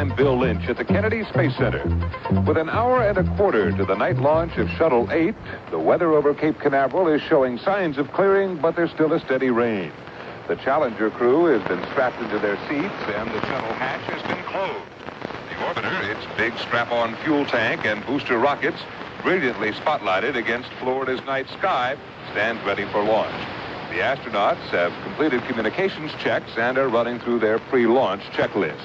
I'm Bill Lynch at the Kennedy Space Center. With an hour and a quarter to the night launch of Shuttle 8, the weather over Cape Canaveral is showing signs of clearing, but there's still a steady rain. The Challenger crew has been strapped into their seats, and the shuttle hatch has been closed. The orbiter, its big strap-on fuel tank and booster rockets, brilliantly spotlighted against Florida's night sky, stands ready for launch. The astronauts have completed communications checks and are running through their pre-launch checklist.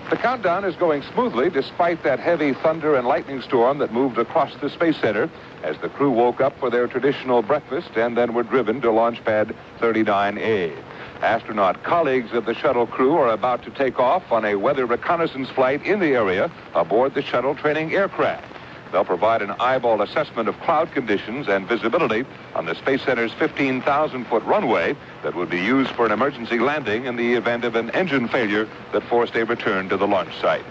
The countdown is going smoothly despite that heavy thunder and lightning storm that moved across the Space Center as the crew woke up for their traditional breakfast and then were driven to Launch Pad 39A. Astronaut colleagues of the shuttle crew are about to take off on a weather reconnaissance flight in the area aboard the shuttle training aircraft. They'll provide an eyeball assessment of cloud conditions and visibility on the Space Center's 15,000-foot runway that would be used for an emergency landing in the event of an engine failure that forced a return to the launch site.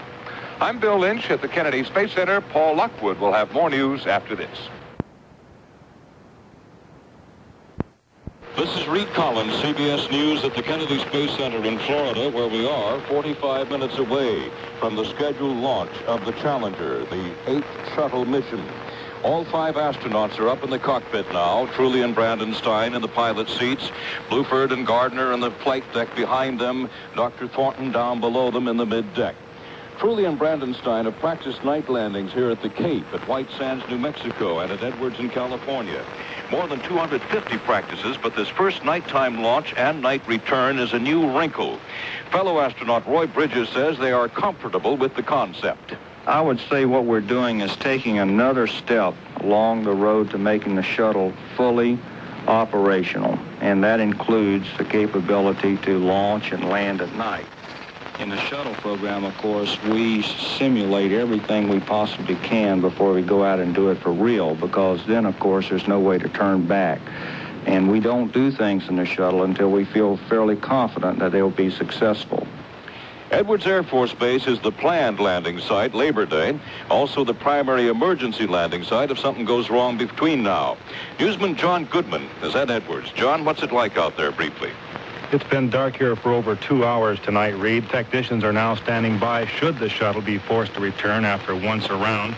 I'm Bill Lynch at the Kennedy Space Center. Paul Lockwood will have more news after this. This is Reid, CBS News at the Kennedy Space Center in Florida, where we are 45 minutes away from the scheduled launch of the Challenger, the 8th shuttle mission. All 5 astronauts are up in the cockpit now. Truly and Brandon Stein in the pilot seats, Bluford and Gardner on the flight deck behind them, Dr. Thornton down below them in the mid-deck. Truly and Brandon Stein have practiced night landings here at the Cape, at White Sands, New Mexico, and at Edwards in California. More than 250 practices, but this first nighttime launch and night return is a new wrinkle. Fellow astronaut Roy Bridges says they are comfortable with the concept. I would say what we're doing is taking another step along the road to making the shuttle fully operational, and that includes the capability to launch and land at night. In the shuttle program, of course, we simulate everything we possibly can before we go out and do it for real, because then, of course, there's no way to turn back. And we don't do things in the shuttle until we feel fairly confident that they'll be successful. Edwards Air Force Base is the planned landing site, Labor Day, also the primary emergency landing site if something goes wrong between now. Newsman John Goodman is at Edwards. John, what's it like out there briefly? It's been dark here for over 2 hours tonight, Reid. Technicians are now standing by should the shuttle be forced to return after once around.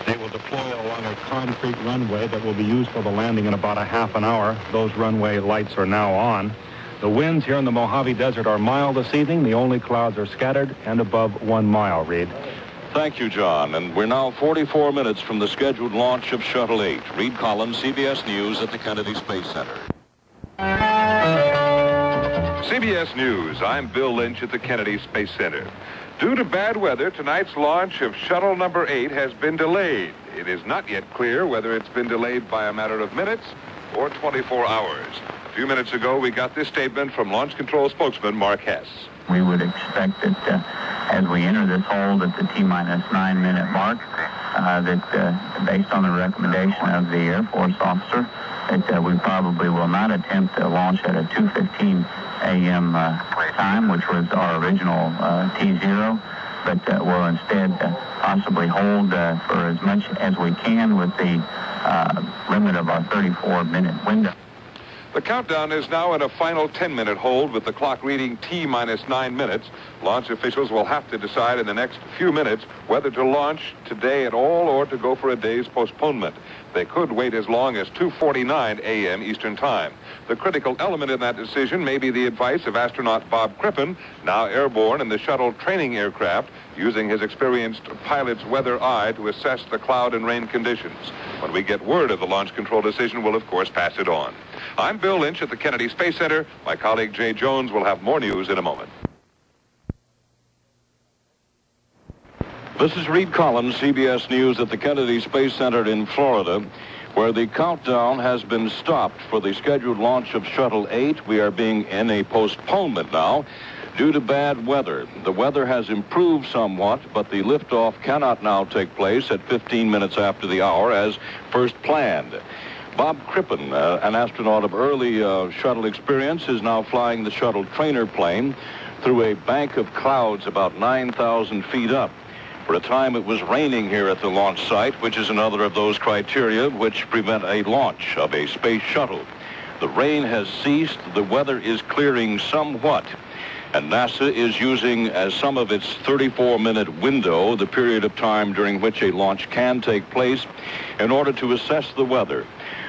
They will deploy along a concrete runway that will be used for the landing in about a half an hour. Those runway lights are now on. The winds here in the Mojave Desert are mild this evening. The only clouds are scattered and above 1 mile, Reid. Thank you, John. And we're now 44 minutes from the scheduled launch of Shuttle 8. Reid Collins, CBS News at the Kennedy Space Center. CBS News, I'm Bill Lynch at the Kennedy Space Center. Due to bad weather, tonight's launch of Shuttle number 8 has been delayed. It is not yet clear whether it's been delayed by a matter of minutes or 24 hours. A few minutes ago, we got this statement from Launch Control spokesman Mark Hess. We would expect that as we enter this hold at the T-minus 9-minute mark, that based on the recommendation of the Air Force officer, that we probably will not attempt to launch at a 2:15 a.m. time, which was our original T0, but we'll instead possibly hold for as much as we can with the limit of our 34-minute window. The countdown is now in a final 10-minute hold with the clock reading T-minus 9 minutes. Launch officials will have to decide in the next few minutes whether to launch today at all or to go for a day's postponement. They could wait as long as 2:49 a.m. Eastern Time. The critical element in that decision may be the advice of astronaut Bob Crippen, now airborne in the shuttle training aircraft, using his experienced pilot's weather eye to assess the cloud and rain conditions. When we get word of the launch control decision, we'll of course pass it on. I'm Bill Lynch at the Kennedy Space Center. My colleague Jay Jones will have more news in a moment. This is Reid Collins, CBS News at the Kennedy Space Center in Florida, where the countdown has been stopped for the scheduled launch of Shuttle 8. We are being in a postponement now due to bad weather. The weather has improved somewhat, but the liftoff cannot now take place at 15 minutes after the hour as first planned. Bob Crippen, an astronaut of early shuttle experience, is now flying the shuttle trainer plane through a bank of clouds about 9,000 feet up. For a time, it was raining here at the launch site, which is another of those criteria which prevent a launch of a space shuttle. The rain has ceased. The weather is clearing somewhat. And NASA is using as some of its 34-minute window, the period of time during which a launch can take place, in order to assess the weather.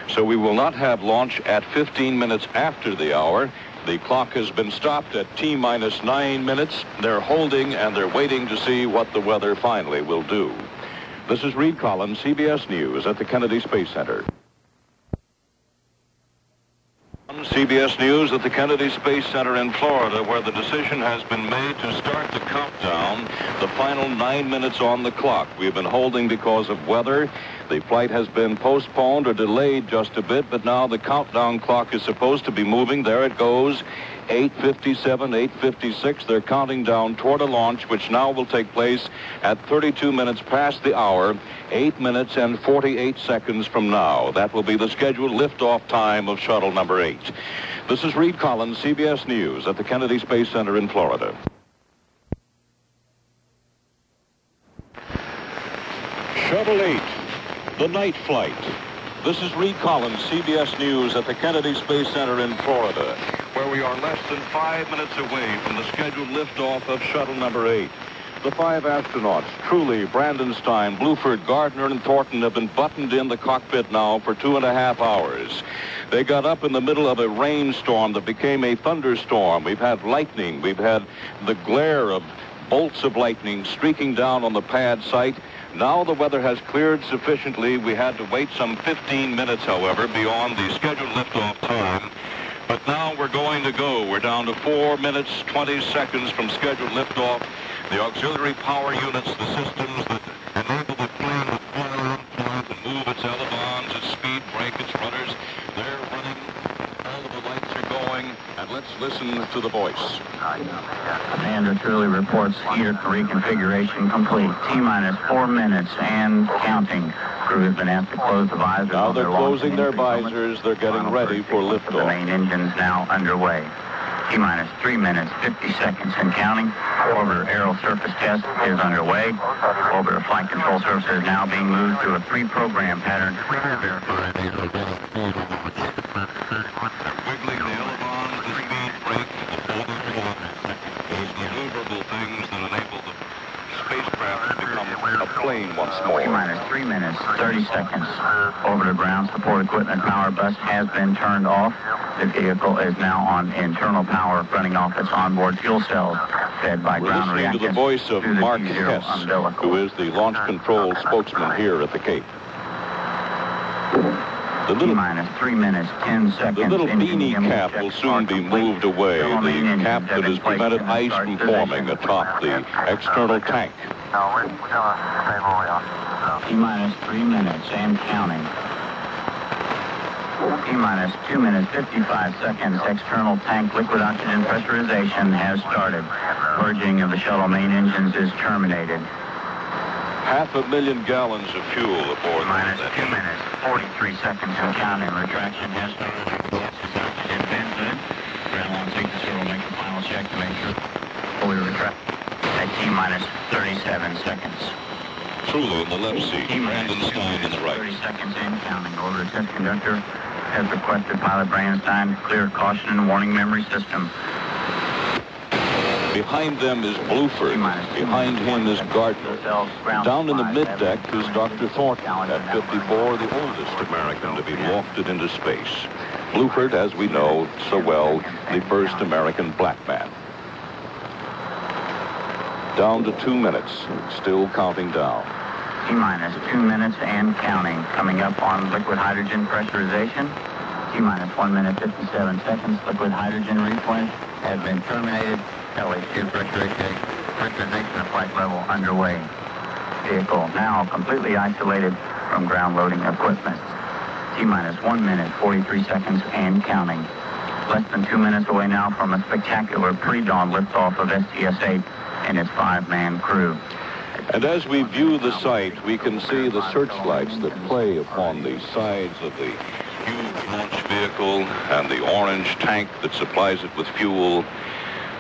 So we will not have launch at 15 minutes after the hour. The clock has been stopped at T-minus 9 minutes. They're holding and they're waiting to see what the weather finally will do. This is Reid Collins, CBS News at the Kennedy Space Center. CBS News at the Kennedy Space Center in Florida, where the decision has been made to start the countdown, the final 9 minutes on the clock. We've been holding because of weather. The flight has been postponed or delayed just a bit, but now the countdown clock is supposed to be moving. There it goes. 8:57, 8:56. They're counting down toward a launch, which now will take place at 32 minutes past the hour, 8 minutes and 48 seconds from now. That will be the scheduled liftoff time of shuttle number 8. This is Reid Collins, CBS News at the Kennedy Space Center in Florida. Shuttle 8, the night flight. This is Reid Collins, CBS News at the Kennedy Space Center in Florida, where we are less than 5 minutes away from the scheduled liftoff of shuttle number 8. The 5 astronauts, Truly, Brandenstein, Bluford, Gardner, and Thornton, have been buttoned in the cockpit now for 2.5 hours. They got up in the middle of a rainstorm that became a thunderstorm. We've had lightning. We've had the glare of bolts of lightning streaking down on the pad site. Now the weather has cleared sufficiently. We had to wait some 15 minutes, however, beyond the scheduled liftoff time. But now we're going to go. We're down to 4 minutes, 20 seconds from scheduled liftoff. The auxiliary power units, the systems that enable the plane to fire on to move its elevons, its speed brake, its rudders, they're running. All of the lights are going. And let's listen to the voice. Commander Truly reports heater reconfiguration complete. T-minus 4 minutes and counting. Crew has been asked to close the visors. Now they're closing their visors. They're getting ready for liftoff. The main engine's now underway. T-minus 3 minutes, 50 seconds and counting. Orbiter aerial surface test is underway. Orbiter flight control surface is now being moved through a pre-programmed pattern. Wiggling the elevons, the speed brake, those maneuverable things that enable the spacecraft to become a plane once more. T-minus 3 minutes, 30 seconds. Orbiter ground support equipment power bus has been turned off. The vehicle is now on internal power, running off its onboard fuel cells, fed by ground We're listening reactants to the voice of Mark Hess, who is the launch control spokesman here at the Cape. T-minus 3 minutes, 10 seconds. The little beanie cap will soon be moved away. The cap that has prevented ice from forming atop the external tank. T-minus 3 minutes and counting. T-minus 2 minutes, 55 seconds. External tank liquid oxygen pressurization has started. Purging of the shuttle main engines is terminated. 500,000 gallons of fuel aboard. Minus 2 minutes, 43 seconds and counting. Retraction has started. Oxygen fan hood. Ground launch safety server will make the final check to make sure fully retract at T-minus 37 seconds. Truly in the left seat, Brandenstein in the right. 30 seconds in counting. Orbiter test conductor has requested pilot Brandenstein to clear caution and warning memory system. Behind them is Bluford. Behind him is Gardner. Down in the middeck is Dr. Thornton, at 54, the oldest American to be wafted into space. Bluford, as we know so well, the first American black man. Down to 2 minutes, still counting down. T-minus 2 minutes and counting. Coming up on liquid hydrogen pressurization. T-minus 1 minute, 57 seconds. Liquid hydrogen replenish has been terminated. LH2 pressurization of flight level underway. Vehicle now completely isolated from ground loading equipment. T-minus 1 minute, 43 seconds and counting. Less than 2 minutes away now from a spectacular pre-dawn liftoff of STS-8 and its 5-man crew. And as we view the site, we can see the searchlights that play upon the sides of the huge launch vehicle and the orange tank that supplies it with fuel.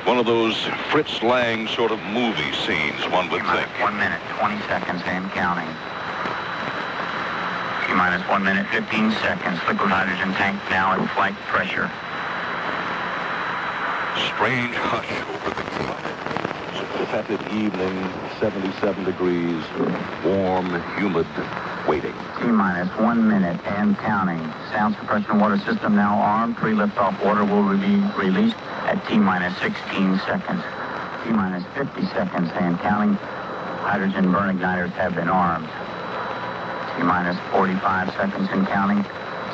One of those Fritz Lang sort of movie scenes, one would think. 1 minute, 20 seconds and counting. T-minus 1 minute, 15 seconds. Liquid hydrogen tank now at flight pressure. Strange hush over the Cape. Tepid evening, 77 degrees, warm, humid, waiting. T-minus 1 minute and counting. Sound suppression water system now armed. Pre-liftoff water will be released at T-minus 16 seconds. T-minus 50 seconds and counting. Hydrogen burn igniters have been armed. T-minus 45 seconds and counting.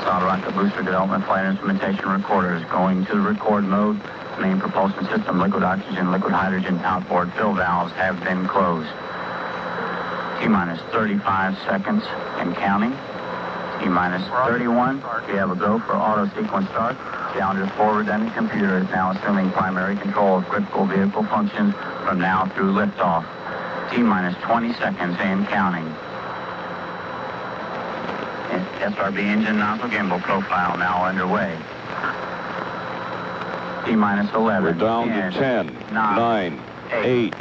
Solid rocket booster development flight instrumentation recorders going to record mode. Main propulsion system, liquid oxygen, liquid hydrogen, outboard fill valves have been closed. T-minus 35 seconds and counting. T-minus 31. We have a go for auto sequence start. Challenger's forward and computer is now assuming primary control of critical vehicle functions from now through liftoff. T-minus 20 seconds and counting. SRB engine nozzle gimbal profile now underway. T-minus 11. We're down to 10, 9, 8,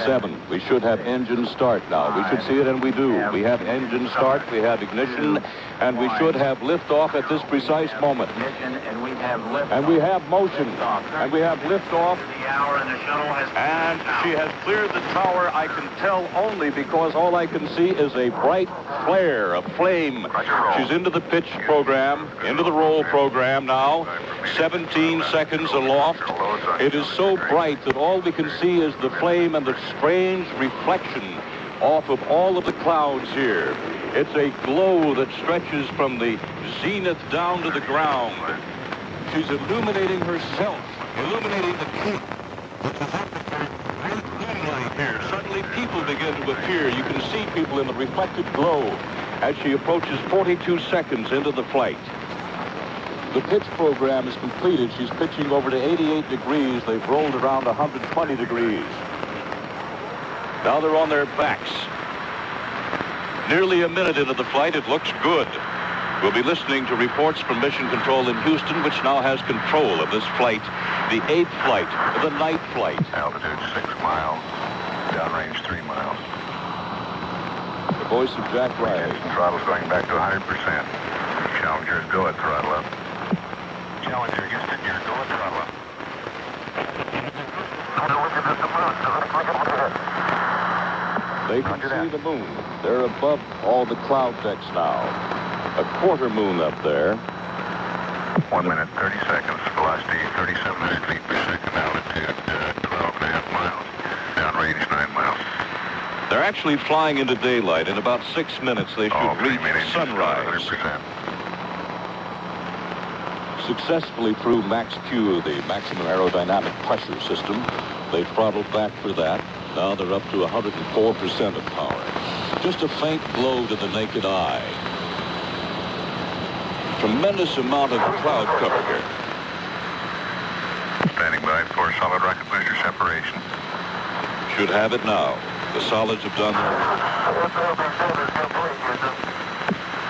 7. We should have engine start now. We should see it, and we do. We have engine start, we have ignition, and we should have liftoff at this precise moment. And we have motion, and we have liftoff. And she has cleared the tower. I can tell only because all I can see is a bright flare, a flame. She's into the pitch program, into the roll program now. 17 seconds aloft. It is so bright that all we can see is the flame and the strange reflection off of all of the clouds here. It's a glow that stretches from the zenith down to the ground. She's illuminating herself, illuminating the Cape. Moonlight here. Suddenly people begin to appear. You can see people in the reflected glow as she approaches 42 seconds into the flight. The pitch program is completed. She's pitching over to 88 degrees. They've rolled around 120 degrees. Now they're on their backs. Nearly a minute into the flight, it looks good. We'll be listening to reports from Mission Control in Houston, which now has control of this flight, the 8th flight, the night flight. Altitude 6 miles, downrange 3 miles. The voice of Jack Riley. Throttle's going back to 100%. Challenger's go at throttle up. Challenger, Houston, you're go at throttle up. They can see the moon. They're above all the cloud decks now. A quarter moon up there. 1 minute, 30 seconds, velocity 3,700 feet per second, altitude 12.5 miles, downrange 9 miles. They're actually flying into daylight. In about 6 minutes, they should reach sunrise. 100%. Successfully through max Q, the maximum aerodynamic pressure system. They throttled back for that. Now they're up to 104% of power. Just a faint glow to the naked eye. Tremendous amount of cloud cover here. Standing by for solid rocket booster separation. Should have it now. The solids have done their work.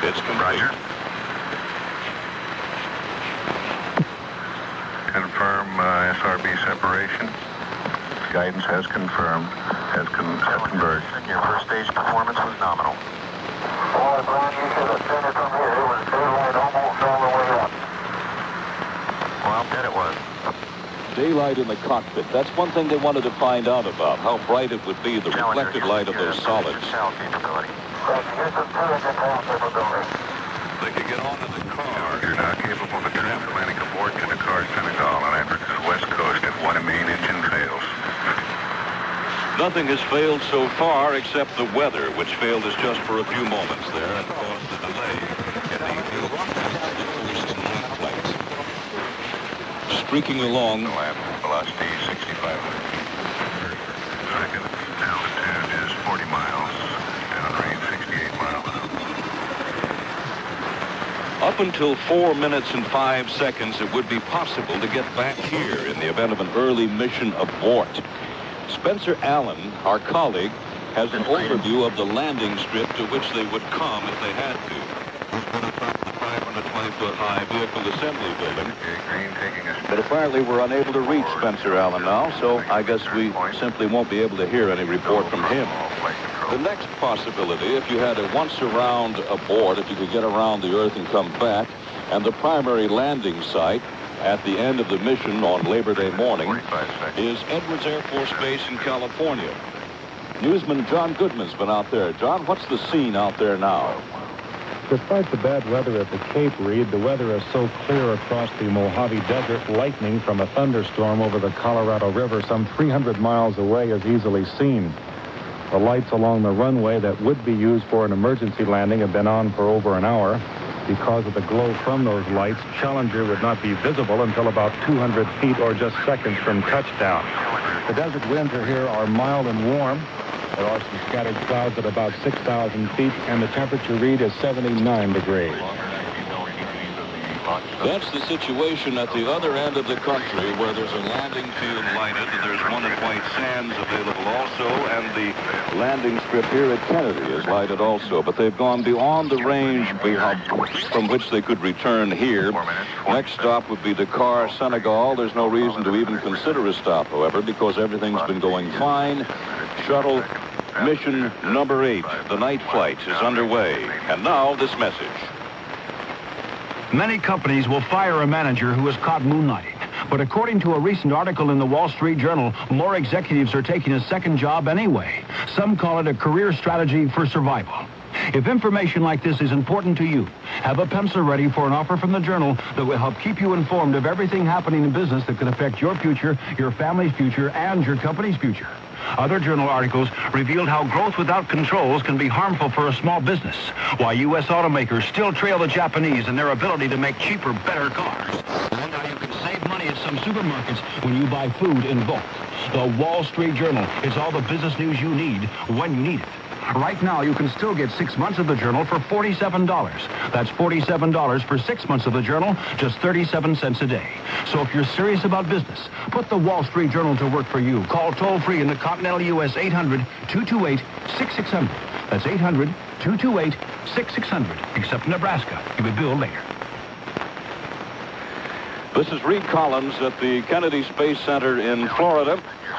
It's complete. Roger. Confirm SRB separation. Guidance has confirmed, has converged. Your first stage performance was nominal. Well, Brian, you should have seen it from here. It was daylight almost all the way up. Well, I'll bet it was. Daylight in the cockpit. That's one thing they wanted to find out about, how bright it would be, the reflected light of those solids. They could get onto the car. You're now capable of a traffic landing aboard to the car Senegal on Africa's west coast if one main engine fails. Nothing has failed so far except the weather, which failed us just for a few moments there and caused the delay in the flight. Streaking along. Velocity 6,500 feet per second. Altitude is 40 miles. Downrange 68 miles. Up until 4 minutes and 5 seconds, it would be possible to get back here in the event of an early mission abort. Spencer Allen, our colleague, has an overview of the landing strip to which they would come if they had to. We've been atop the 520-foot high vehicle assembly building. But apparently we're unable to reach Spencer Allen now, so I guess we simply won't be able to hear any report from him. The next possibility, if you had a once-around abort, if you could get around the Earth and come back, and the primary landing site at the end of the mission on Labor Day morning is Edwards Air Force Base in California. Newsman John Goodman's been out there. John, what's the scene out there now? Despite the bad weather at the Cape, Reid, the weather is so clear across the Mojave Desert, lightning from a thunderstorm over the Colorado River some 300 miles away is easily seen. The lights along the runway that would be used for an emergency landing have been on for over an hour. Because of the glow from those lights, Challenger would not be visible until about 200 feet or just seconds from touchdown. The desert winds here are mild and warm. There are some scattered clouds at about 6,000 feet, and the temperature read is 79 degrees. That's the situation at the other end of the country where there's a landing field lighted. There's one at White Sands available also, and the landing strip here at Kennedy is lighted also. But they've gone beyond the range from which they could return here. Next stop would be Dakar, Senegal. There's no reason to even consider a stop, however, because everything's been going fine. Shuttle mission number 8, the night flight, is underway. And now this message. Many companies will fire a manager who is caught moonlighting. But according to a recent article in the Wall Street Journal, more executives are taking a second job anyway. Some call it a career strategy for survival. If information like this is important to you, have a pencil ready for an offer from the Journal that will help keep you informed of everything happening in business that could affect your future, your family's future, and your company's future. Other Journal articles revealed how growth without controls can be harmful for a small business, why U.S. automakers still trail the Japanese in their ability to make cheaper, better cars, and how you can save money at some supermarkets when you buy food in bulk. The Wall Street Journal is all the business news you need when you need it. Right now, you can still get 6 months of the Journal for $47. That's $47 for 6 months of the Journal, just 37 cents a day. So if you're serious about business, put the Wall Street Journal to work for you. Call toll-free in the continental U.S. 800-228-6600. That's 800-228-6600. Except Nebraska. You would bill later. This is Reid Collins at the Kennedy Space Center in Florida.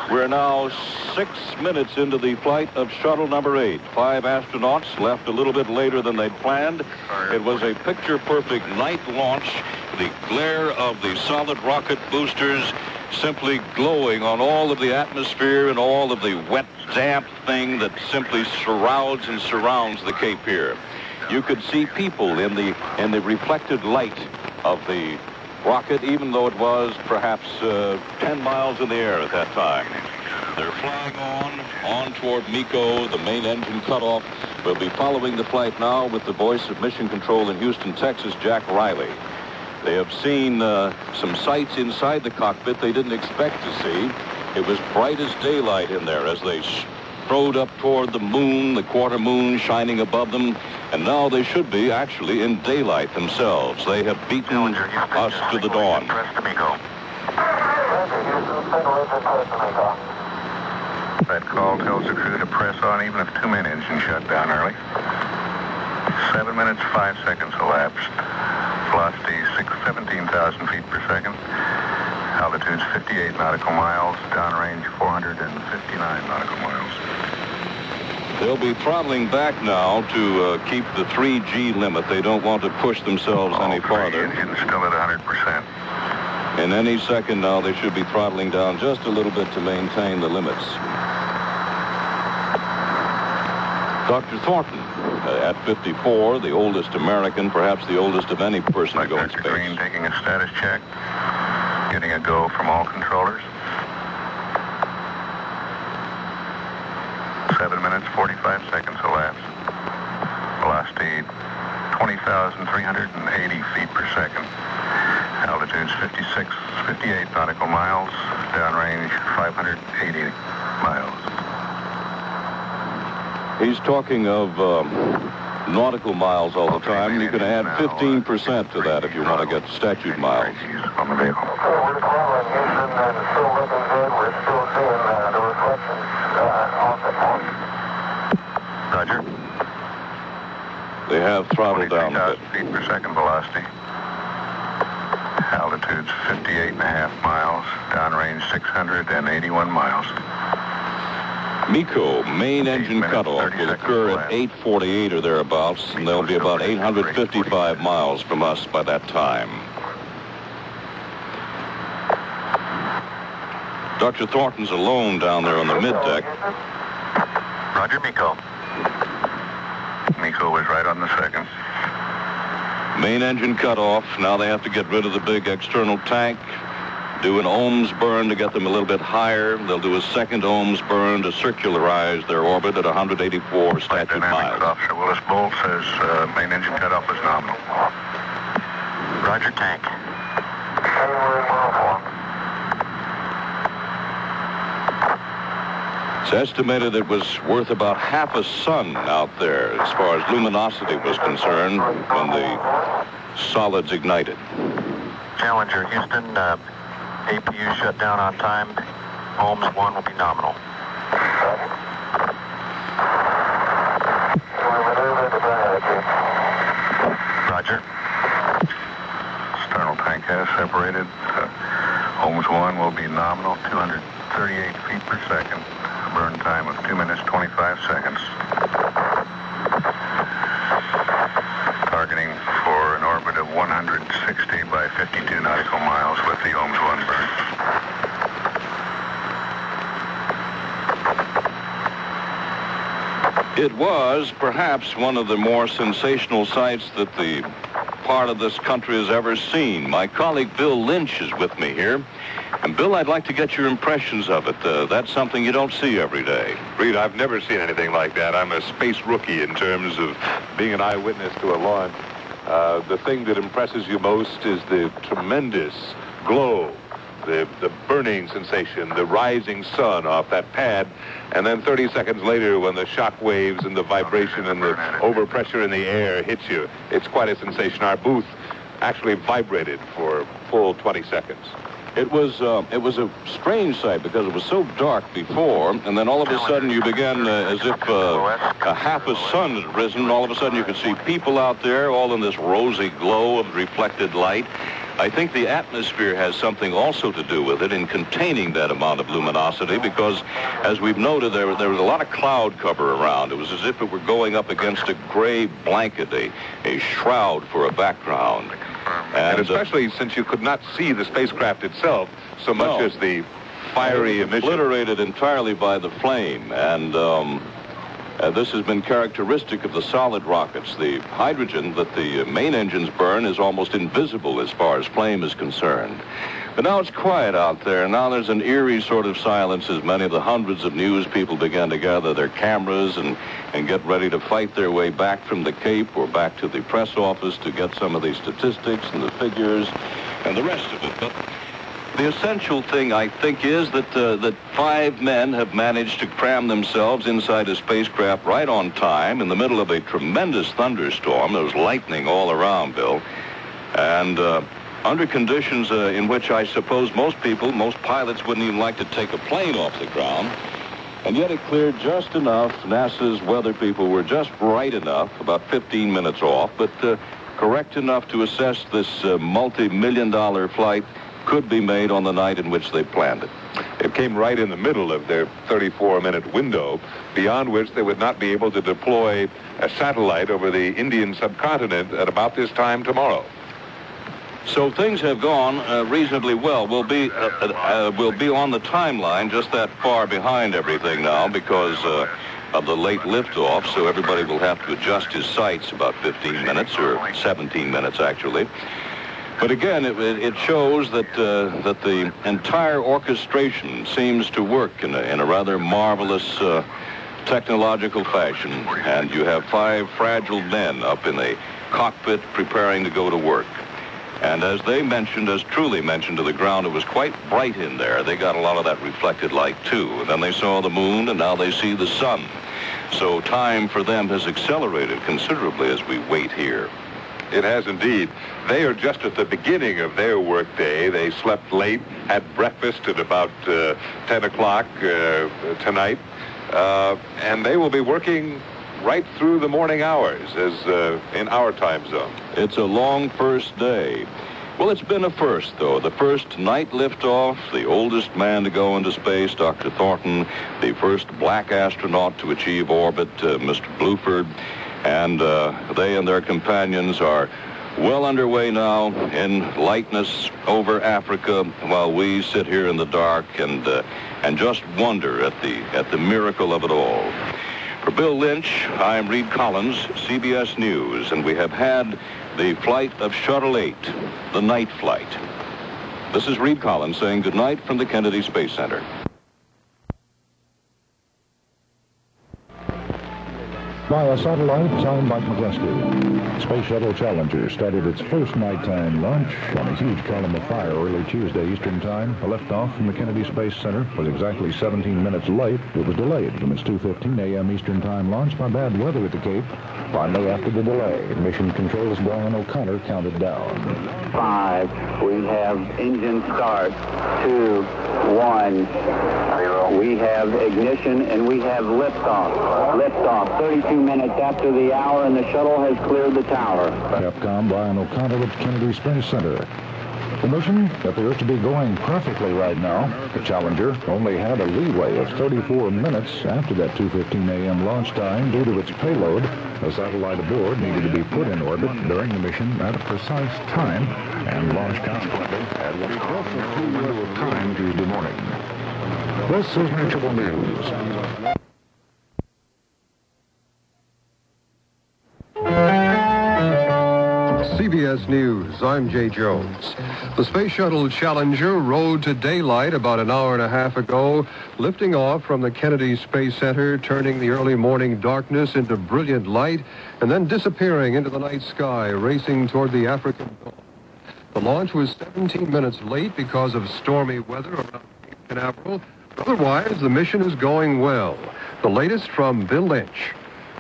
We're now 6 minutes into the flight of shuttle number 8. 5 astronauts left a little bit later than they'd planned. It was a picture-perfect night launch. The glare of the solid rocket boosters simply glowing on all of the atmosphere and all of the wet, damp thing that simply surrounds and surrounds the Cape here. You could see people in the reflected light of the rocket, even though it was perhaps 10 miles in the air at that time. They're flying on toward MECO. The main engine cutoff. We'll be following the flight now with the voice of Mission Control in Houston, Texas, Jack Riley. They have seen some sights inside the cockpit they didn't expect to see. It was bright as daylight in there as they strode up toward the moon, the quarter moon shining above them, and now they should be actually in daylight themselves. They have beaten us to the dawn. That call tells the crew to press on even if 2 main engines shut down early. 7 minutes, 5 seconds elapsed. Velocity 17,000 feet per second. Altitude's 58 nautical miles. Downrange 459 nautical miles. They'll be throttling back now to keep the 3G limit. They don't want to push themselves any farther. Engines still at 100%. In any second now, they should be throttling down just a little bit to maintain the limits. Dr. Thornton, at 54, the oldest American, perhaps the oldest of any person to go in space. Green taking a status check, getting a go from all controllers. 7 minutes, 45 seconds elapsed. Velocity 20,380 feet per second. Altitude's 58 nautical miles. Downrange 580 miles. He's talking of nautical miles all the time, and you can add 15% to that if you want to get statute miles. On the vehicle. We're following Houston and it's still looking good. We're still seeing the reflections on the phone. Roger. They have throttled down a bit. 23,000 feet per second velocity. Altitude's 58.5 miles. Downrange 681 miles. MECO, main engine cutoff, will occur at 8:48 or thereabouts, and they'll be about 855 miles from us by that time. Dr. Thornton's alone down there on the middeck. Roger, Miko. Miko was right on the second. Main engine cut off. Now they have to get rid of the big external tank. Do an ohms burn to get them a little bit higher. They'll do a second ohms burn to circularize their orbit at 184 statute miles. Officer Willis Bolt says main engine cutoff is nominal. Roger, tank. It's estimated it was worth about half a sun out there as far as luminosity was concerned when the solids ignited. Challenger, Houston, APU shut down on time. Ohms 1 will be nominal. Roger. Sternal tank has separated. Ohms 1 will be nominal, 238 feet per second. Burn time of 2 minutes, 25 seconds. Targeting for an orbit of 160 by 52 nautical miles with the ohms 1 burn. It was perhaps one of the more sensational sights that the part of this country has ever seen. My colleague Bill Lynch is with me here. And Bill, I'd like to get your impressions of it. That's something you don't see every day. Reid, I've never seen anything like that. I'm a space rookie in terms of being an eyewitness to a launch. The thing that impresses you most is the tremendous glow, the burning sensation, the rising sun off that pad, and then 30 seconds later when the shock waves and the vibration and the overpressure in the air hits you, it's quite a sensation. Our booth actually vibrated for full 20 seconds. It was a strange sight because it was so dark before, and then all of a sudden you began as if a half a sun had risen. All of a sudden you could see people out there all in this rosy glow of reflected light. I think the atmosphere has something also to do with it in containing that amount of luminosity because, as we've noted, there was a lot of cloud cover around. It was as if it were going up against a gray blanket, a shroud for a background. And especially since you could not see the spacecraft itself so much as the fiery emission. Obliterated entirely by the flame. And this has been characteristic of the solid rockets. The hydrogen that the main engines burn is almost invisible as far as flame is concerned. But now it's quiet out there. Now there's an eerie sort of silence as many of the hundreds of news people begin to gather their cameras and get ready to fight their way back from the Cape or back to the press office to get some of these statistics and the figures and the rest of it. But the essential thing, I think, is that 5 men have managed to cram themselves inside a spacecraft right on time in the middle of a tremendous thunderstorm. There was lightning all around, Bill. And under conditions in which I suppose most pilots wouldn't even like to take a plane off the ground. And yet it cleared just enough. NASA's weather people were just right enough, about 15 minutes off, but correct enough to assess this multi-million-dollar flight could be made on the night in which they planned it. It came right in the middle of their 34-minute window, beyond which they would not be able to deploy a satellite over the Indian subcontinent at about this time tomorrow. So things have gone reasonably well. We'll be on the timeline just that far behind everything now because of the late liftoff, so everybody will have to adjust his sights about 15 minutes, or 17 minutes actually. But again, it shows that the entire orchestration seems to work in a rather marvelous technological fashion, and you have 5 fragile men up in a cockpit preparing to go to work. And as they mentioned, as truly mentioned to the ground, it was quite bright in there. They got a lot of that reflected light, too. And then they saw the moon, and now they see the sun. So time for them has accelerated considerably as we wait here. It has indeed. They are just at the beginning of their workday. They slept late, had breakfast at about 10 o'clock tonight, and they will be working right through the morning hours as in our time zone. It's a long first day. Well, it's been a first, though. The first night liftoff, the oldest man to go into space, Dr. Thornton, the first black astronaut to achieve orbit, Mr. Bluford, and they and their companions are well underway now in lightness over Africa, while we sit here in the dark and just wonder at the miracle of it all. For Bill Lynch, I'm Reid Collins, CBS News, and we have had the flight of Shuttle 8, the night flight. This is Reid Collins saying goodnight from the Kennedy Space Center. Via satellite, signed by McCluskey. Space Shuttle Challenger started its first nighttime launch on a huge column of fire early Tuesday Eastern Time. A liftoff from the Kennedy Space Center was exactly 17 minutes late. It was delayed from its 2:15 a.m. Eastern Time launch by bad weather at the Cape. Finally, after the delay, Mission Control's Brian O'Connor counted down. 5. We have engine start. 2, 1. 0. We have ignition and we have liftoff. Liftoff. 32 minutes after the hour, and the shuttle has cleared the tower. Capcom Brian O'Connor at Kennedy Space Center. The mission appears to be going perfectly right now. The Challenger only had a leeway of 34 minutes after that 2:15 a.m. launch time due to its payload. A satellite aboard needed to be put in orbit during the mission at a precise time, and launch consequently had to be close to window of time Tuesday morning. This is Mutual News. CBS News, I'm Jay Jones. The Space Shuttle Challenger rode to daylight about an hour and a half ago, lifting off from the Kennedy Space Center, turning the early morning darkness into brilliant light, and then disappearing into the night sky, racing toward the African dawn. The launch was 17 minutes late because of stormy weather around Cape Canaveral. Otherwise, the mission is going well. The latest from Bill Lynch.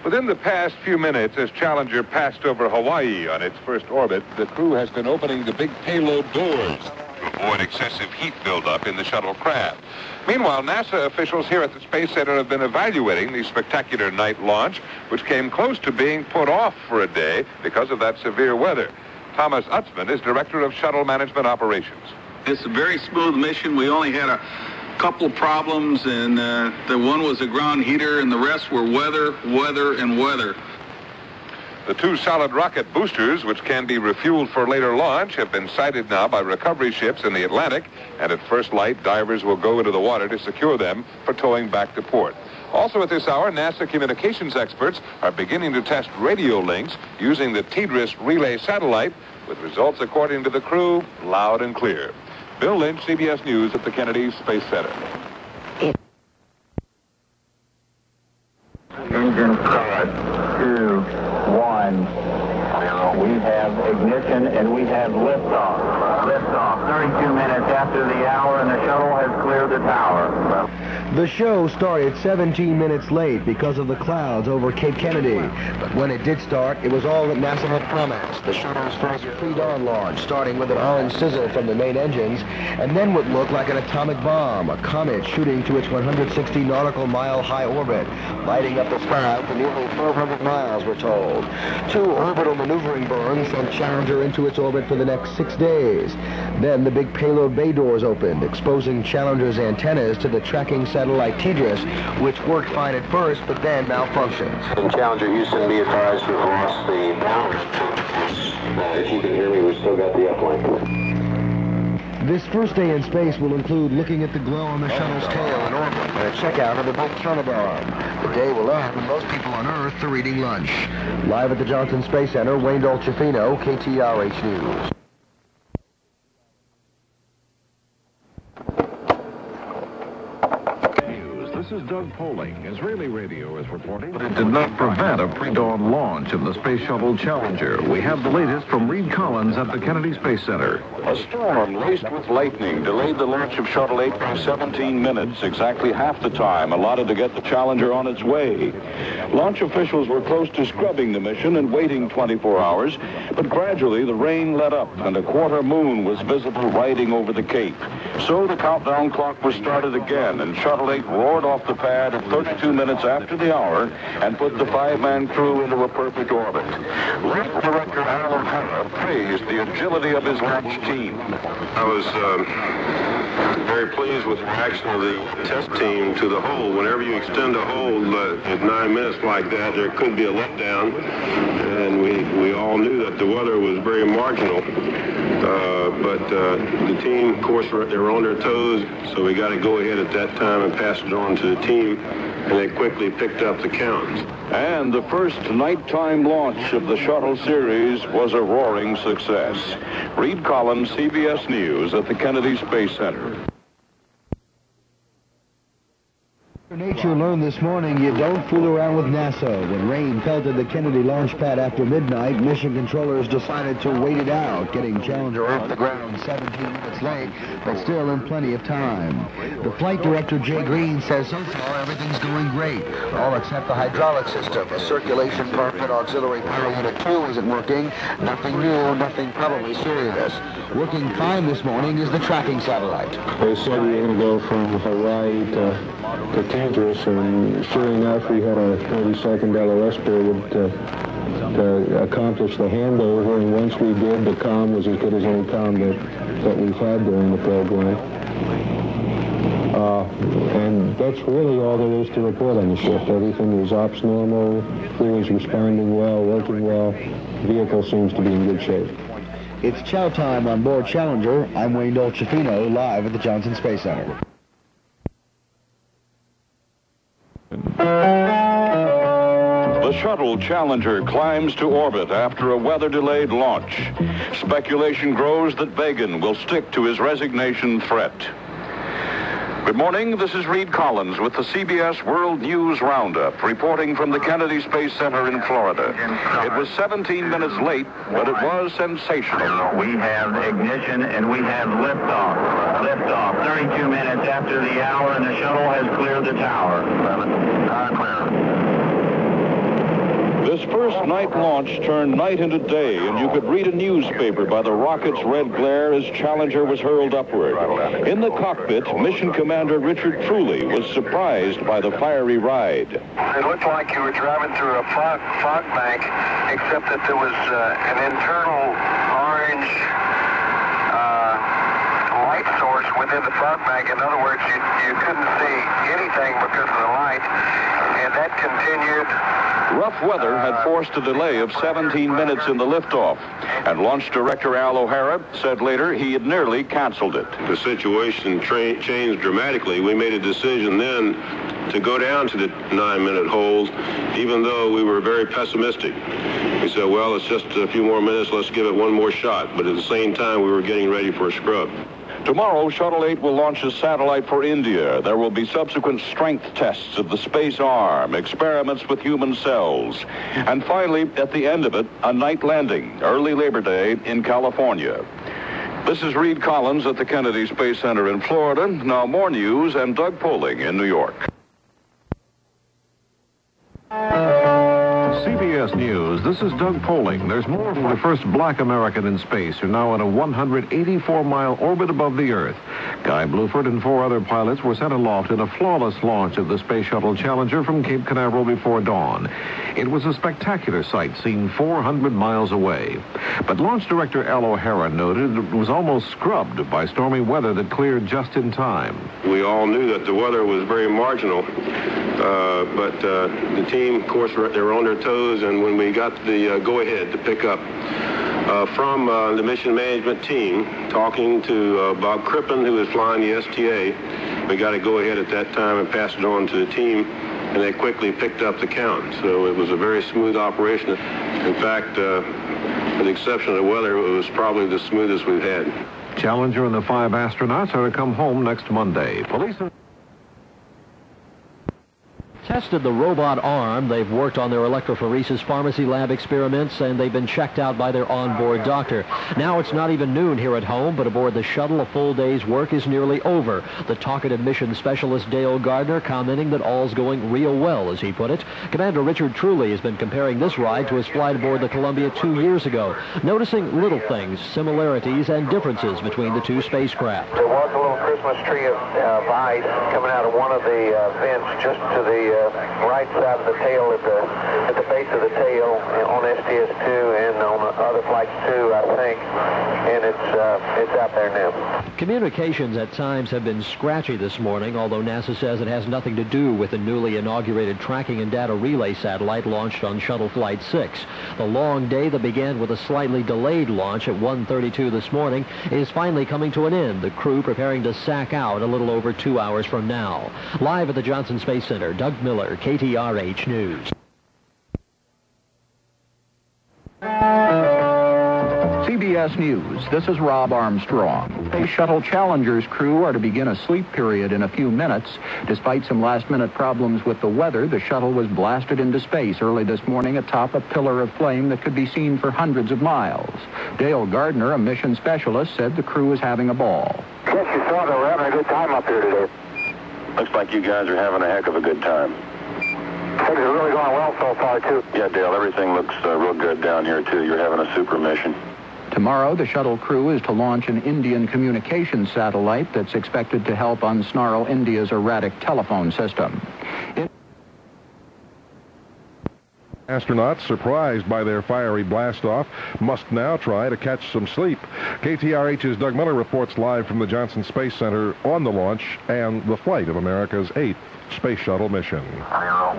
Within the past few minutes, as Challenger passed over Hawaii on its first orbit, the crew has been opening the big payload doors to avoid excessive heat buildup in the shuttle craft. Meanwhile, NASA officials here at the Space Center have been evaluating the spectacular night launch, which came close to being put off for a day because of that severe weather. Thomas Utzman is Director of Shuttle Management Operations. It's a very smooth mission. We only had a couple of problems, and the one was a ground heater, and the rest were weather, and weather. The two solid rocket boosters, which can be refueled for later launch, have been sighted now by recovery ships in the Atlantic, and at first light, divers will go into the water to secure them for towing back to port. Also at this hour, NASA communications experts are beginning to test radio links using the TDRS relay satellite, with results, according to the crew, loud and clear. Bill Lynch, CBS News at the Kennedy Space Center. Engine start. 2, 1. 0. We have ignition and we have liftoff. Liftoff. 32 minutes after the hour, and the shuttle has cleared the tower. The show started 17 minutes late because of the clouds over Cape Kennedy. But when it did start, it was all that NASA had promised. The shuttle's first pre-dawn launch, starting with an orange sizzle from the main engines, and then what looked like an atomic bomb, a comet shooting to its 160 nautical mile high orbit, lighting up the sky for nearly 400 miles, we're told. 2 orbital maneuvering burns sent Challenger into its orbit for the next 6 days. Then the big payload bay doors opened, exposing Challenger's antennas to the tracking satellite TDRS, which worked fine at first, but then malfunctioned. In Challenger, Houston, be advised we've lost the downlink. If you can hear me, we've still got the uplink. This first day in space will include looking at the glow on the shuttle's tail in orbit and a checkout of the big Canaveral. The day will end when most people on Earth are eating lunch. Live at the Johnson Space Center, Wayne Dolcefino, KTRH News. This is Doug Poling. Israeli radio is reporting that it did not prevent a pre-dawn launch of the Space Shuttle Challenger. We have the latest from Reid Collins at the Kennedy Space Center. A storm laced with lightning delayed the launch of Shuttle 8 by 17 minutes, exactly half the time allotted to get the Challenger on its way. Launch officials were close to scrubbing the mission and waiting 24 hours, but gradually the rain let up and a quarter moon was visible riding over the Cape. So the countdown clock was started again, and Shuttle 8 roared off the pad at 32 minutes after the hour and put the 5-man crew into a perfect orbit. Lab Director Al O'Hara praised the agility of his launch team. I was very very pleased with the reaction of the test team to the hold. Whenever you extend a hold at 9 minutes like that, there could be a letdown, and we all knew that the weather was very marginal. But the team, of course, they were on their toes, so we got to go ahead at that time and pass it on to the team, and they quickly picked up the count. And the first nighttime launch of the shuttle series was a roaring success. Reid Collins, CBS News at the Kennedy Space Center. Nature learned this morning you don't fool around with NASA. When rain pelted the Kennedy launch pad after midnight, mission controllers decided to wait it out, getting Challenger off the ground 17 minutes late, but still in plenty of time. The flight director, Jay Green, says so far everything's going great, all except the hydraulic system. The circulation pump and auxiliary power unit 2 isn't working. Nothing new, nothing probably serious. Working fine this morning is the tracking satellite. They said we were going to go from Hawaii to Kansas, and sure enough, we had a 30-second LOS period to accomplish the handover, and once we did, the comm was as good as any comm that we've had during the program. And that's really all there is to report on the ship. Everything is ops normal, crew is responding well, working well, vehicle seems to be in good shape. It's chow time on board Challenger. I'm Wayne Dolcefino, live at the Johnson Space Center. The shuttle Challenger climbs to orbit after a weather-delayed launch. Speculation grows that Began will stick to his resignation threat. Good morning, this is Reid Collins with the CBS World News Roundup, reporting from the Kennedy Space Center in Florida. It was 17 minutes late, but it was sensational. We have ignition and we have liftoff. Liftoff, 32 minutes after the hour, and the shuttle has cleared the tower. Clear. This first night launch turned night into day, and you could read a newspaper by the rocket's red glare as Challenger was hurled upward. In the cockpit, Mission Commander Richard Truly was surprised by the fiery ride. It looked like you were driving through a fog bank, except that there was an internal orange light source within the fog bank. In other words, you couldn't see anything because of the light, and that continued. Rough weather had forced a delay of 17 minutes in the liftoff, and launch director Al O'Hara said later he had nearly canceled it. The situation changed dramatically. We made a decision then to go down to the 9-minute hold, even though we were very pessimistic. We said, well, it's just a few more minutes, let's give it one more shot. But at the same time, we were getting ready for a scrub. Tomorrow, Shuttle 8 will launch a satellite for India. There will be subsequent strength tests of the space arm, experiments with human cells, and finally, at the end of it, a night landing, early Labor Day in California. This is Reid Collins at the Kennedy Space Center in Florida. Now more news and Doug Poling in New York. CBS News, this is Doug Poling. There's more from the first black American in space, who are now on a 184-mile orbit above the Earth. Guy Bluford and 4 other pilots were sent aloft in a flawless launch of the Space Shuttle Challenger from Cape Canaveral before dawn. It was a spectacular sight seen 400 miles away. But launch director Al O'Hara noted it was almost scrubbed by stormy weather that cleared just in time. We all knew that the weather was very marginal, but the team, of course, they were on their toes, and when we got the go-ahead to pick up from the mission management team, talking to Bob Crippen, who was flying the STA, we got to go ahead at that time and pass it on to the team, and they quickly picked up the count. So it was a very smooth operation. In fact, with the exception of the weather, it was probably the smoothest we've had. Challenger and the 5 astronauts are to come home next Monday. Police tested the robot arm. They've worked on their electrophoresis pharmacy lab experiments, and they've been checked out by their onboard doctor. Now it's not even noon here at home, but aboard the shuttle, a full day's work is nearly over. The talkative mission specialist Dale Gardner commenting that all's going real well, as he put it. Commander Richard Truly has been comparing this ride to his flight aboard the Columbia 2 years ago, noticing little things, similarities, and differences between the two spacecraft. There was a little Christmas tree of ice coming out of one of the vents just to the right side of the tail at the base of the tail on STS-2, and on the other other flights too, I think, and it's out there now. Communications at times have been scratchy this morning, although NASA says it has nothing to do with the newly inaugurated tracking and data relay satellite launched on Shuttle Flight 6. The long day that began with a slightly delayed launch at 1:32 this morning is finally coming to an end, the crew preparing to sack out a little over 2 hours from now. Live at the Johnson Space Center, Doug Miller, KTRH News. CBS News, this is Rob Armstrong. Space Shuttle Challenger's crew are to begin a sleep period in a few minutes. Despite some last-minute problems with the weather, the shuttle was blasted into space early this morning atop a pillar of flame that could be seen for hundreds of miles. Dale Gardner, a mission specialist, said the crew is having a ball. Yes, you saw that we're having a good time up here today. Looks like you guys are having a heck of a good time. Things are really going well so far, too. Yeah, Dale, everything looks real good down here, too. You're having a super mission. Tomorrow, the shuttle crew is to launch an Indian communications satellite that's expected to help unsnarl India's erratic telephone system. Astronauts, surprised by their fiery blast-off, must now try to catch some sleep. KTRH's Doug Miller reports live from the Johnson Space Center on the launch and the flight of America's 8th space shuttle mission.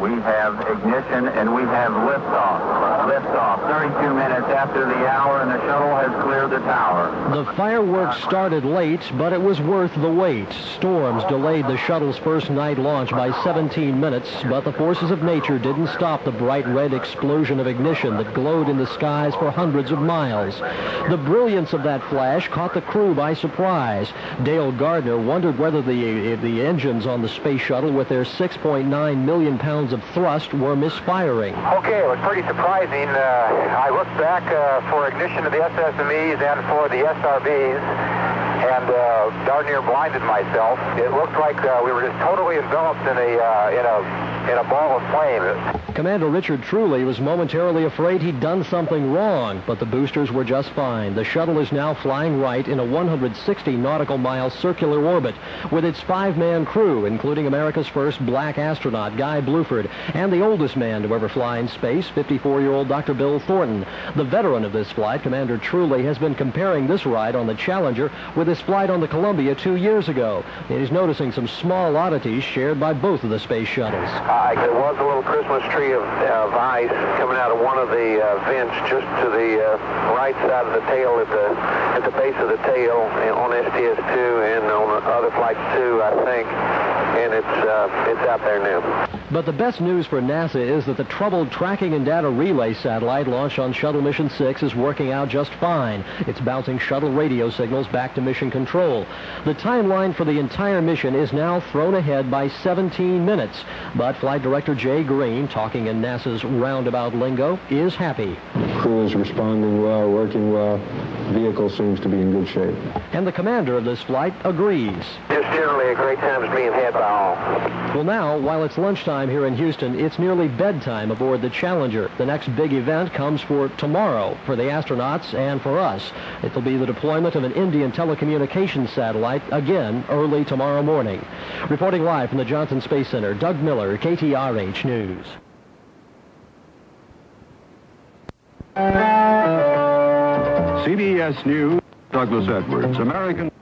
We have ignition and we have liftoff. Liftoff, 32 minutes after the hour, and the shuttle has cleared the tower. The fireworks started late, but it was worth the wait. Storms delayed the shuttle's first night launch by 17 minutes, but the forces of nature didn't stop the bright red explosion of ignition that glowed in the skies for hundreds of miles. The brilliance of that flash caught the crew by surprise. Dale Gardner wondered whether the engines on the space shuttle with their 6.9 million pounds of thrust were misfiring. Okay, it was pretty surprising. I looked back for ignition of the SSMEs and for the SRBs, and darn near blinded myself. It looked like we were just totally enveloped in a ball of flame. Commander Richard Truly was momentarily afraid he'd done something wrong, but the boosters were just fine. The shuttle is now flying right in a 160 nautical mile circular orbit with its 5-man crew, including America's first black astronaut, Guy Bluford, and the oldest man to ever fly in space, 54-year-old Dr. Bill Thornton. The veteran of this flight, Commander Truly, has been comparing this ride on the Challenger with his flight on the Columbia 2 years ago. He's noticing some small oddities shared by both of the space shuttles. There was a little Christmas tree of ice coming out of one of the vents just to the right side of the tail at the base of the tail on STS-2 and on other flights too, I think, and it's out there now. But the best news for NASA is that the troubled tracking and data relay satellite launched on Shuttle Mission 6 is working out just fine. It's bouncing shuttle radio signals back to mission control. The timeline for the entire mission is now thrown ahead by 17 minutes. But Flight Director Jay Green, talking in NASA's roundabout lingo, is happy. Crew is responding well, working well. Vehicle seems to be in good shape. And the commander of this flight agrees. Just generally a great time is being had by all. Well, now, while it's lunchtime here in Houston, it's nearly bedtime aboard the Challenger. The next big event comes for tomorrow for the astronauts and for us. It'll be the deployment of an Indian telecommunications satellite again early tomorrow morning. Reporting live from the Johnson Space Center, Doug Miller, KTRH News. CBS News, Douglas Edwards, American.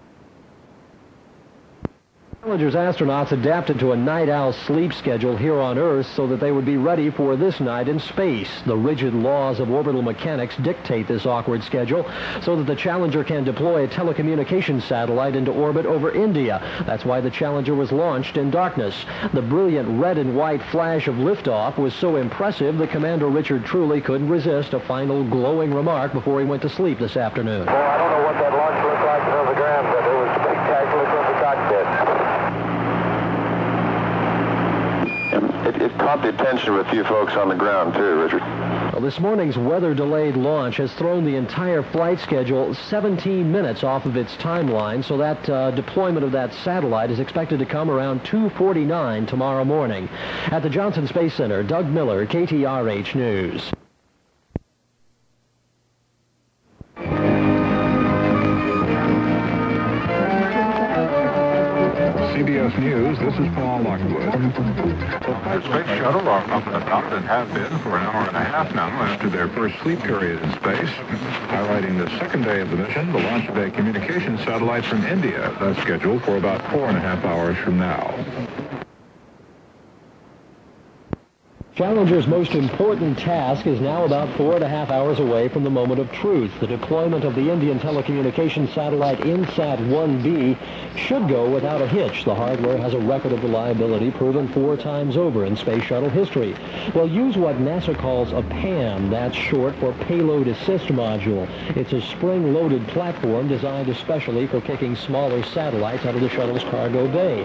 Challenger's astronauts adapted to a night owl sleep schedule here on Earth so that they would be ready for this night in space. The rigid laws of orbital mechanics dictate this awkward schedule so that the Challenger can deploy a telecommunications satellite into orbit over India. That's why the Challenger was launched in darkness. The brilliant red and white flash of liftoff was so impressive that Commander Richard Truly couldn't resist a final glowing remark before he went to sleep this afternoon. Well, I don't know what that launch looked like on the ground, but it was spectacular from the cockpit. It caught the attention of a few folks on the ground, too, Richard. Well, this morning's weather-delayed launch has thrown the entire flight schedule 17 minutes off of its timeline, so that deployment of that satellite is expected to come around 2:49 tomorrow morning. At the Johnson Space Center, Doug Miller, KTRH News. CBS News, this is Paul Lockwood. The space shuttle are up and about and have been for an hour and a half now after their first sleep period in space. Highlighting the second day of the mission, the launch of a communication satellite from India. That's scheduled for about 4.5 hours from now. Challenger's most important task is now about 4.5 hours away from the moment of truth. The deployment of the Indian telecommunications satellite INSAT-1B should go without a hitch. The hardware has a record of reliability proven 4 times over in space shuttle history. They'll use what NASA calls a PAM, that's short for Payload Assist Module. It's a spring-loaded platform designed especially for kicking smaller satellites out of the shuttle's cargo bay.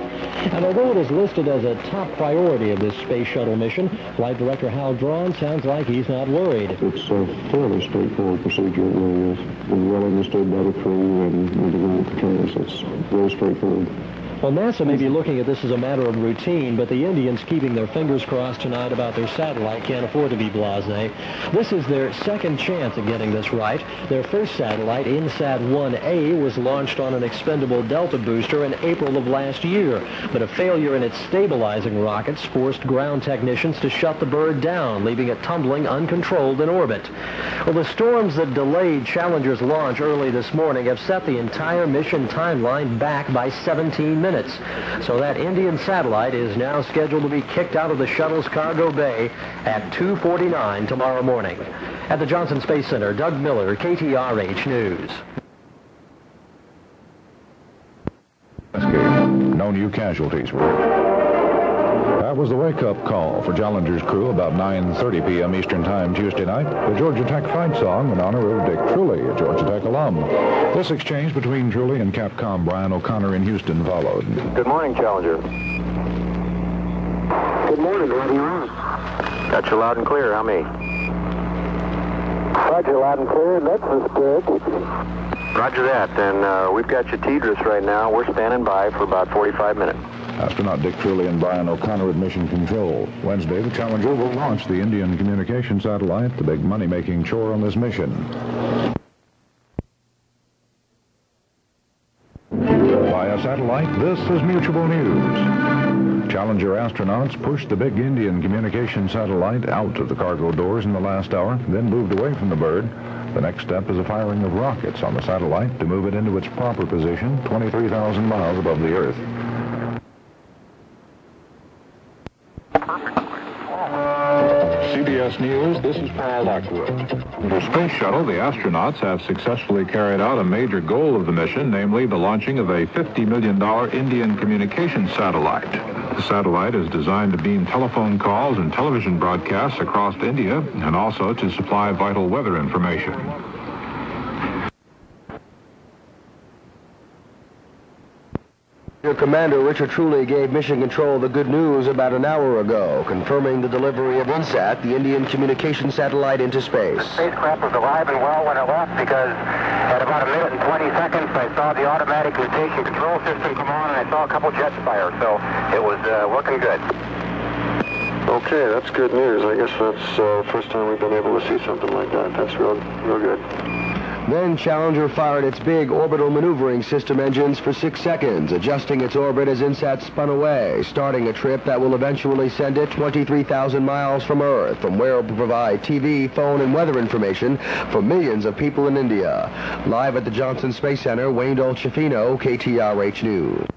And although it is listed as a top priority of this space shuttle mission, Flight Director Hal Drawn sounds like he's not worried. It's a fairly straightforward procedure, it really is. And well understood by the crew and the ground controllers. It's very straightforward. Well, NASA may be looking at this as a matter of routine, but the Indians keeping their fingers crossed tonight about their satellite can't afford to be blasé. This is their second chance at getting this right. Their first satellite, INSAT-1A, was launched on an expendable Delta booster in April of last year, but a failure in its stabilizing rockets forced ground technicians to shut the bird down, leaving it tumbling uncontrolled in orbit. Well, the storms that delayed Challenger's launch early this morning have set the entire mission timeline back by 17 minutes. So that Indian satellite is now scheduled to be kicked out of the shuttle's cargo bay at 2:49 tomorrow morning. At the Johnson Space Center, Doug Miller, KTRH News. No new casualties. That was the wake-up call for Challenger's crew about 9:30 p.m. Eastern Time Tuesday night. The Georgia Tech fight song in honor of Dick Truly, a Georgia Tech alum. This exchange between Truly and Capcom Brian O'Connor in Houston followed. Good morning, Challenger. Good morning, what are you on? Got you loud and clear, how many? Roger, loud and clear, that's good. Roger that, and we've got you T-dress right now. We're standing by for about 45 minutes. Astronaut Dick Truly and Brian O'Connor at Mission Control. Wednesday, the Challenger will launch the Indian communication satellite, the big money-making chore on this mission. Via satellite, this is Mutual News. Challenger astronauts pushed the big Indian communication satellite out of the cargo doors in the last hour, then moved away from the bird. The next step is a firing of rockets on the satellite to move it into its proper position, 23,000 miles above the Earth. CBS News, this is Paul Lockwood. The space shuttle, the astronauts have successfully carried out a major goal of the mission, namely the launching of a $50 million Indian communications satellite. The satellite is designed to beam telephone calls and television broadcasts across India and also to supply vital weather information. Your Commander Richard Truly gave Mission Control the good news about an hour ago, confirming the delivery of INSAT, the Indian communication satellite, into space. The spacecraft was alive and well when it left because at about 1 minute and 20 seconds I saw the automatic rotation control system come on and I saw a couple jets fire, so it was working good. Okay, that's good news. I guess that's the first time we've been able to see something like that. That's real good. Then Challenger fired its big orbital maneuvering system engines for 6 seconds, adjusting its orbit as INSAT spun away, starting a trip that will eventually send it 23,000 miles from Earth, from where it will provide TV, phone, and weather information for millions of people in India. Live at the Johnson Space Center, Wayne Dolcefino, KTRH News.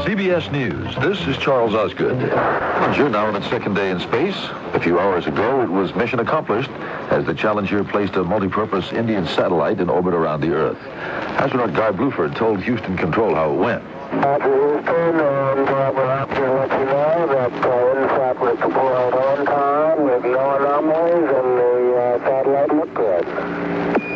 CBS News, this is Charles Osgood. Challenger now on its second day in space. A few hours ago, it was mission accomplished as the Challenger placed a multi-purpose Indian satellite in orbit around the Earth. Astronaut Guy Bluford told Houston Control how it went. Houston, we're happy to let you know that INSAT was deployed on time with no anomalies and the satellite looked good.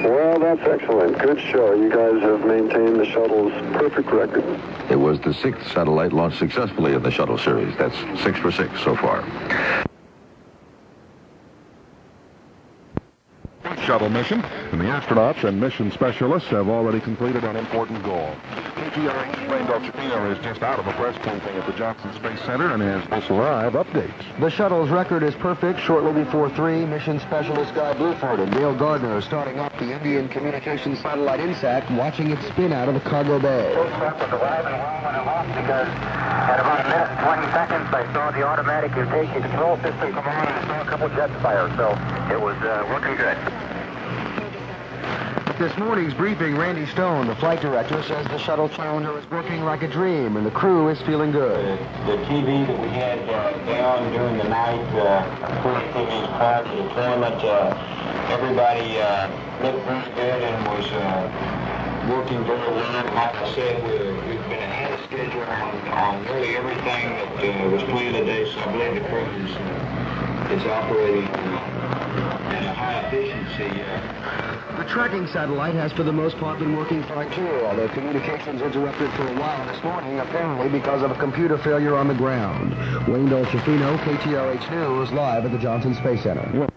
Well, that's excellent. Good show. You guys have maintained the shuttle's perfect record. It was the 6th satellite launched successfully in the shuttle series. That's 6 for 6 so far. Shuttle mission, and the astronauts and mission specialists have already completed an important goal. KTRH Wayne Dolcifino is just out of a press briefing at the Johnson Space Center and has this live updates. The shuttle's record is perfect. Shortly before 3, mission specialist Guy Bluford and Dale Gardner are starting up the Indian communications satellite INSAT, watching it spin out of the cargo bay. Because at about a minute and 20 seconds, I saw the automatic rotation control system come on, and I saw a couple jets fire, so it was working good. At this morning's briefing, Randy Stone, the flight director, says the shuttle Challenger is working like a dream, and the crew is feeling good. The TV that we had down during the night, TV's prior to deployment, everybody looked very good and was working very well. Like I said, we've been ahead of schedule on nearly everything that was planned today, so I believe the crew is operating at a high efficiency. The tracking satellite has for the most part been working fine too, although communications interrupted for a while this morning, apparently because of a computer failure on the ground. Wayne Dolcifino, KTRH News, live at the Johnson Space Center.